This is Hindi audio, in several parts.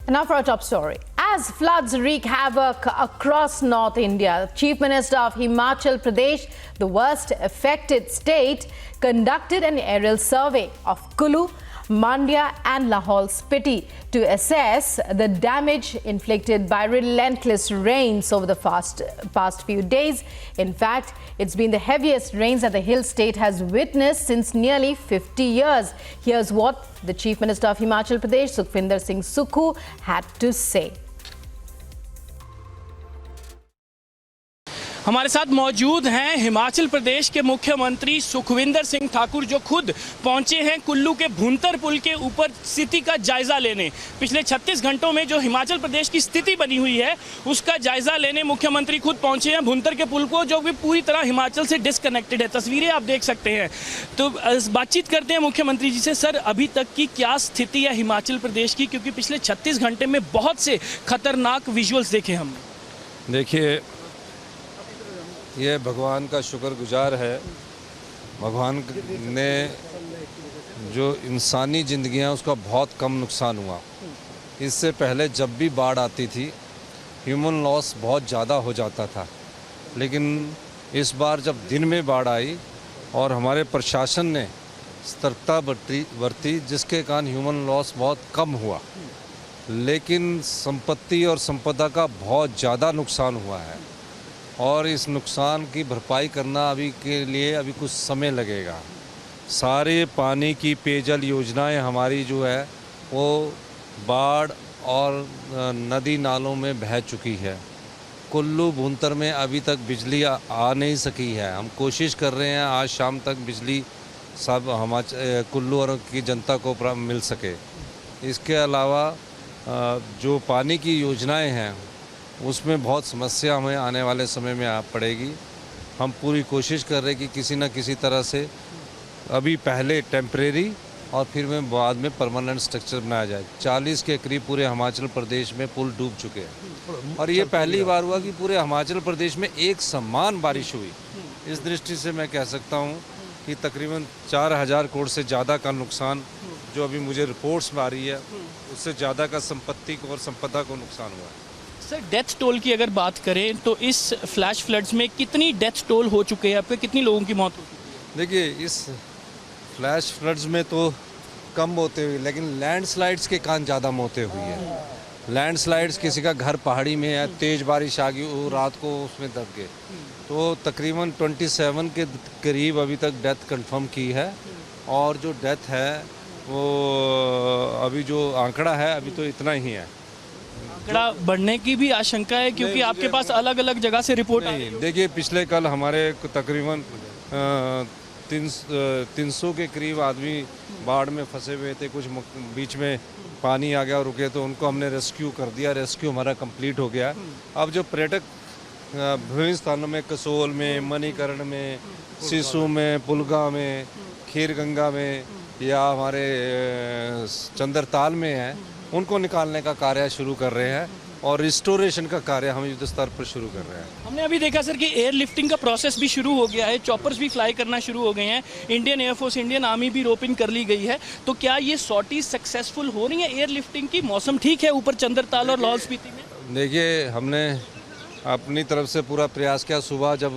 Now for our top story. As floods wreak havoc across North India, Chief Minister of Himachal Pradesh, the worst affected state, conducted an aerial survey of Kullu, Mandya and Lahaul Spiti to assess the damage inflicted by relentless rains over the past few days. In fact, it's been the heaviest rains that the hill state has witnessed since nearly 50 years. Here's what the Chief Minister of Himachal Pradesh, Sukhvinder Singh Sukhu, had to say. हमारे साथ मौजूद हैं हिमाचल प्रदेश के मुख्यमंत्री सुखविंदर सिंह ठाकुर, जो खुद पहुंचे हैं कुल्लू के भुंतर पुल के ऊपर स्थिति का जायजा लेने। पिछले 36 घंटों में जो हिमाचल प्रदेश की स्थिति बनी हुई है उसका जायजा लेने मुख्यमंत्री खुद पहुंचे हैं भुंतर के पुल को, जो भी पूरी तरह हिमाचल से डिस्कनेक्टेड है। तस्वीरें आप देख सकते हैं। तो बातचीत करते हैं मुख्यमंत्री जी से। सर, अभी तक की क्या स्थिति है हिमाचल प्रदेश की, क्योंकि पिछले 36 घंटे में बहुत से खतरनाक विजुअल्स देखे हमने। देखिए, ये भगवान का शुक्रगुजार है। भगवान ने जो इंसानी ज़िंदगियां उसका बहुत कम नुकसान हुआ। इससे पहले जब भी बाढ़ आती थी ह्यूमन लॉस बहुत ज़्यादा हो जाता था, लेकिन इस बार जब दिन में बाढ़ आई और हमारे प्रशासन ने सतर्कता बरती, जिसके कारण ह्यूमन लॉस बहुत कम हुआ, लेकिन संपत्ति और संपदा का बहुत ज़्यादा नुकसान हुआ है और इस नुकसान की भरपाई करना अभी कुछ समय लगेगा। सारे पानी की पेयजल योजनाएं हमारी जो है वो बाढ़ और नदी नालों में बह चुकी है। कुल्लू भुंतर में अभी तक बिजली आ नहीं सकी है। हम कोशिश कर रहे हैं आज शाम तक बिजली सब कुल्लू और की जनता को मिल सके। इसके अलावा जो पानी की योजनाएं हैं उसमें बहुत समस्या हमें आने वाले समय में आ पड़ेगी। हम पूरी कोशिश कर रहे हैं कि किसी न किसी तरह से अभी पहले टेम्परेरी और फिर में बाद में परमानेंट स्ट्रक्चर बनाया जाए। 40 के करीब पूरे हिमाचल प्रदेश में पुल डूब चुके हैं और ये पहली बार हुआ कि पूरे हिमाचल प्रदेश में एक समान बारिश हुई। इस दृष्टि से मैं कह सकता हूँ कि तकरीबन 4000 करोड़ से ज़्यादा का नुकसान जो अभी मुझे रिपोर्ट्स में आ रही है उससे ज़्यादा का संपत्ति को और संपदा को नुकसान हुआ है। सर, डेथ टोल की अगर बात करें तो इस फ्लैश फ्लड्स में कितनी डेथ टोल हो चुके हैं आपके, कितनी लोगों की मौत हुई? देखिए, इस फ्लैश फ्लड्स में तो कम होते हुई, लेकिन लैंडस्लाइड्स के कारण ज़्यादा मौतें हुई है। लैंडस्लाइड्स, किसी का घर पहाड़ी में है, तेज़ बारिश आ गई, वो रात को उसमें दब गए, तो तकरीबन 27 के करीब अभी तक डेथ कंफर्म की है। और जो डेथ है वो अभी जो आंकड़ा है अभी तो इतना ही है। आंकड़ा बढ़ने की भी आशंका है क्योंकि आपके पास अलग अलग जगह से रिपोर्ट आई है। देखिए, पिछले कल हमारे तकरीबन 300 के करीब आदमी बाढ़ में फंसे हुए थे। कुछ बीच में पानी आ गया और रुके तो उनको हमने रेस्क्यू कर दिया। रेस्क्यू हमारा कंप्लीट हो गया। अब जो पर्यटक विभिन्न स्थानों में, कसोल में, मणिकर्ण में, सिसु में, पुलगा में, खीर गंगा में या हमारे चंद्रताल में है, उनको निकालने का कार्य शुरू कर रहे हैं और रिस्टोरेशन का कार्य हम युद्ध स्तर पर शुरू कर रहे हैं। हमने अभी देखा सर कि एयर लिफ्टिंग का प्रोसेस भी शुरू हो गया है, चॉपर्स भी फ्लाई करना शुरू हो गए हैं, इंडियन एयरफोर्स, इंडियन आर्मी भी रोप इन कर ली गई है। तो क्या ये सॉर्टी सक्सेसफुल हो रही है एयर लिफ्टिंग की? मौसम ठीक है ऊपर चंद्रताल और लाहौल स्पीति में? देखिए, हमने अपनी तरफ से पूरा प्रयास किया। सुबह जब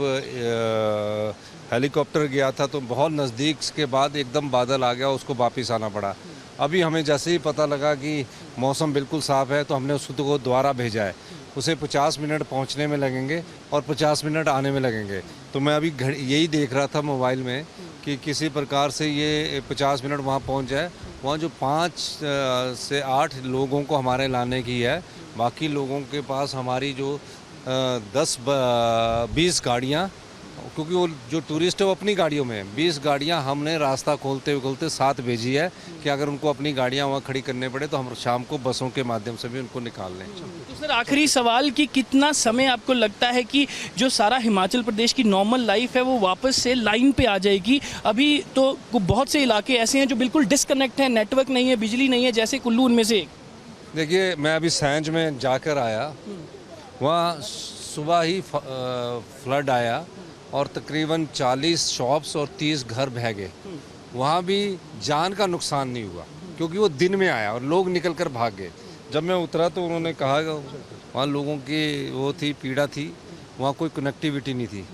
हेलीकॉप्टर गया था तो बहुत नज़दीक के बाद एकदम बादल आ गया, उसको वापस आना पड़ा। अभी हमें जैसे ही पता लगा कि मौसम बिल्कुल साफ़ है तो हमने उसको दोबारा भेजा है। उसे 50 मिनट पहुंचने में लगेंगे और 50 मिनट आने में लगेंगे। तो मैं अभी यही देख रहा था मोबाइल में कि किसी प्रकार से ये 50 मिनट वहां पहुंच जाए। वहां जो 5 से 8 लोगों को हमारे लाने की है, बाकी लोगों के पास हमारी जो 10-20 गाड़ियाँ, क्योंकि वो जो टूरिस्ट है वो अपनी गाड़ियों में 20 गाड़ियां हमने रास्ता खोलते 7 भेजी है कि अगर उनको अपनी गाड़ियां वहाँ खड़ी करने पड़े तो हम शाम को बसों के माध्यम से भी उनको निकाल लें। तो सर, आखिरी सवाल कि कितना समय आपको लगता है कि जो सारा हिमाचल प्रदेश की नॉर्मल लाइफ है वो वापस से लाइन पे आ जाएगी? अभी तो बहुत से इलाके ऐसे हैं जो बिल्कुल डिस्कनेक्ट हैं, नेटवर्क नहीं है, बिजली नहीं है, जैसे कुल्लू उनमें से एक। देखिए, मैं अभी सैंज में जाकर आया, वहाँ सुबह ही फ्लड आया और तकरीबन 40 शॉप्स और 30 घर बह गए। वहाँ भी जान का नुकसान नहीं हुआ क्योंकि वो दिन में आया और लोग निकल कर भाग गए। जब मैं उतरा तो उन्होंने कहा वहाँ लोगों की वो थी, पीड़ा थी, वहाँ कोई कनेक्टिविटी नहीं थी।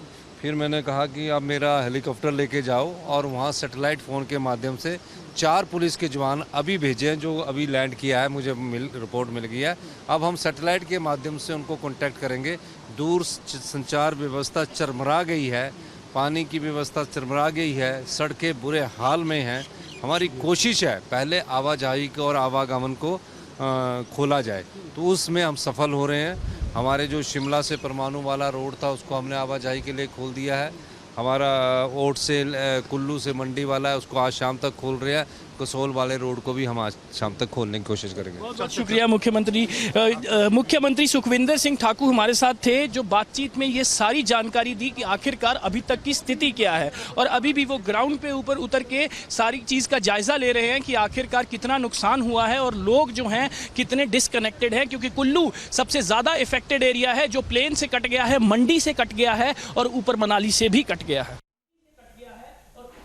फिर मैंने कहा कि आप मेरा हेलीकॉप्टर लेके जाओ और वहाँ सैटेलाइट फ़ोन के माध्यम से 4 पुलिस के जवान अभी भेजे हैं जो अभी लैंड किया है, मुझे रिपोर्ट मिल गई है। अब हम सैटेलाइट के माध्यम से उनको कांटेक्ट करेंगे। दूर संचार व्यवस्था चरमरा गई है, पानी की व्यवस्था चरमरा गई है, सड़कें बुरे हाल में हैं। हमारी कोशिश है पहले आवाजाही को और आवागमन को खोला जाए, तो उसमें हम सफल हो रहे हैं। हमारे जो शिमला से परमाणु वाला रोड था उसको हमने आवाजाही के लिए खोल दिया है। हमारा ओट से कुल्लू से मंडी वाला है उसको आज शाम तक खोल रहे हैं। कसोल वाले रोड को भी हम आज शाम तक खोलने की कोशिश करेंगे। बहुत बहुत शुक्रिया मुख्यमंत्री सुखविंदर सिंह ठाकुर हमारे साथ थे, जो बातचीत में ये सारी जानकारी दी कि आखिरकार अभी तक की स्थिति क्या है, और अभी भी वो ग्राउंड पे ऊपर उतर के सारी चीज़ का जायजा ले रहे हैं कि आखिरकार कितना नुकसान हुआ है और लोग जो हैं कितने डिसकनेक्टेड हैं, क्योंकि कुल्लू सबसे ज़्यादा इफेक्टेड एरिया है, जो प्लेन से कट गया है, मंडी से कट गया है और ऊपर मनाली से भी कट गया है।